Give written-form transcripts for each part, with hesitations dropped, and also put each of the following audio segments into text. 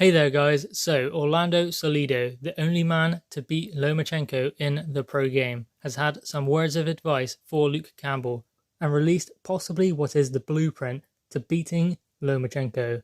Hey there guys, so Orlando Salido, the only man to beat Lomachenko in the pro game, has had some words of advice for Luke Campbell and released possibly what is the blueprint to beating Lomachenko.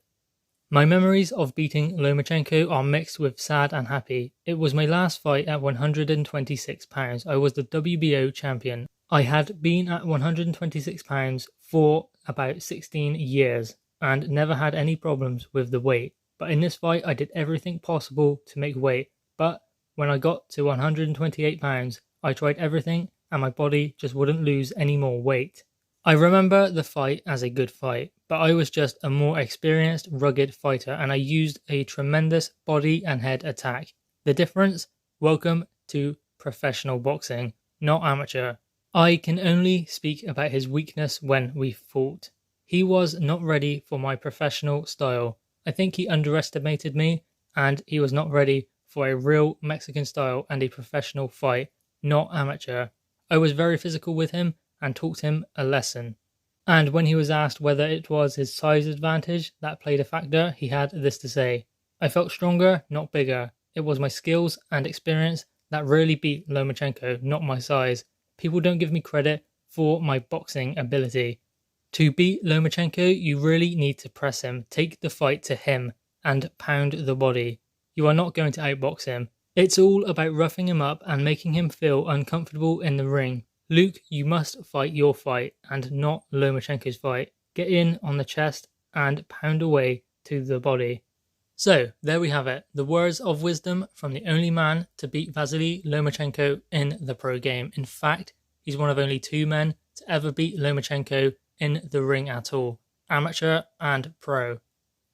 My memories of beating Lomachenko are mixed with sad and happy. It was my last fight at 126 pounds. I was the WBO champion. I had been at 126 pounds for about 16 years and never had any problems with the weight. But in this fight, I did everything possible to make weight. But when I got to 128 pounds, I tried everything and my body just wouldn't lose any more weight. I remember the fight as a good fight, but I was just a more experienced, rugged fighter and I used a tremendous body and head attack. The difference? Welcome to professional boxing, not amateur. I can only speak about his weakness when we fought. He was not ready for my professional style. I think he underestimated me and he was not ready for a real Mexican style and a professional fight, not amateur. I was very physical with him and taught him a lesson. And when he was asked whether it was his size advantage that played a factor, he had this to say: I felt stronger, not bigger. It was my skills and experience that really beat Lomachenko, not my size. People don't give me credit for my boxing ability. To beat Lomachenko, you really need to press him, take the fight to him, and pound the body. You are not going to outbox him. It's all about roughing him up and making him feel uncomfortable in the ring. Luke, you must fight your fight and not Lomachenko's fight. Get in on the chest and pound away to the body. So, there we have it. The words of wisdom from the only man to beat Vasiliy Lomachenko in the pro game. In fact, he's one of only two men to ever beat Lomachenko in the ring at all, amateur and pro.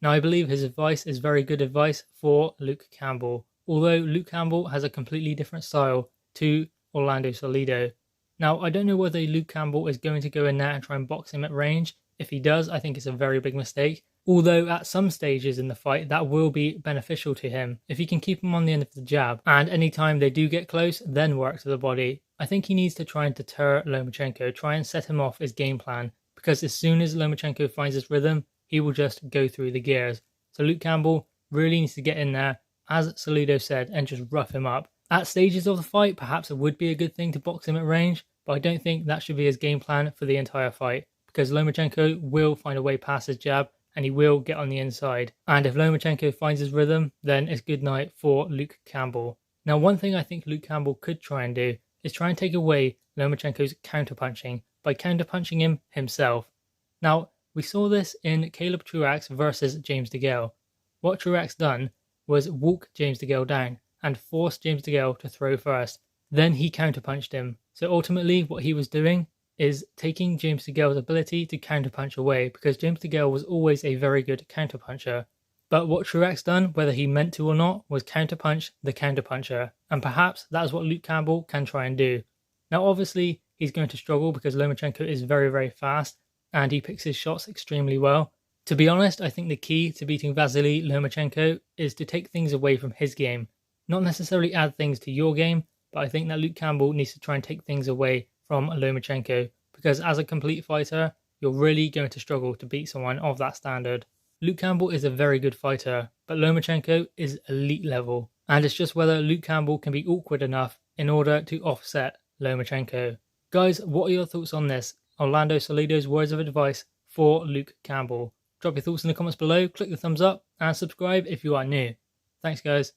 Now I believe his advice is very good advice for Luke Campbell, although Luke Campbell has a completely different style to Orlando Salido. Now I don't know whether Luke Campbell is going to go in there and try and box him at range. If he does, I think it's a very big mistake, although at some stages in the fight that will be beneficial to him if he can keep him on the end of the jab, and anytime they do get close, then work to the body. I think he needs to try and deter Lomachenko, try and set him off his game plan, because as soon as Lomachenko finds his rhythm, he will just go through the gears. So Luke Campbell really needs to get in there, as Salido said, and just rough him up. At stages of the fight, perhaps it would be a good thing to box him at range, but I don't think that should be his game plan for the entire fight, because Lomachenko will find a way past his jab, and he will get on the inside. And if Lomachenko finds his rhythm, then it's good night for Luke Campbell. Now, one thing I think Luke Campbell could try and do is try and take away Lomachenko's counterpunching by counterpunching him himself. Now, we saw this in Caleb Truax versus James DeGale. What Truax done was walk James DeGale down and force James DeGale to throw first. Then he counterpunched him. So ultimately what he was doing is taking James DeGale's ability to counterpunch away, because James DeGale was always a very good counterpuncher. But what Truax done, whether he meant to or not, was counterpunch the counterpuncher. And perhaps that's what Luke Campbell can try and do. Now obviously he's going to struggle because Lomachenko is very, very fast and he picks his shots extremely well. To be honest, I think the key to beating Vasiliy Lomachenko is to take things away from his game. Not necessarily add things to your game, but I think that Luke Campbell needs to try and take things away from Lomachenko, because as a complete fighter, you're really going to struggle to beat someone of that standard. Luke Campbell is a very good fighter, but Lomachenko is elite level, and it's just whether Luke Campbell can be awkward enough in order to offset Lomachenko. Guys, what are your thoughts on this? Orlando Salido's words of advice for Luke Campbell. Drop your thoughts in the comments below, click the thumbs up, and subscribe if you are new. Thanks guys.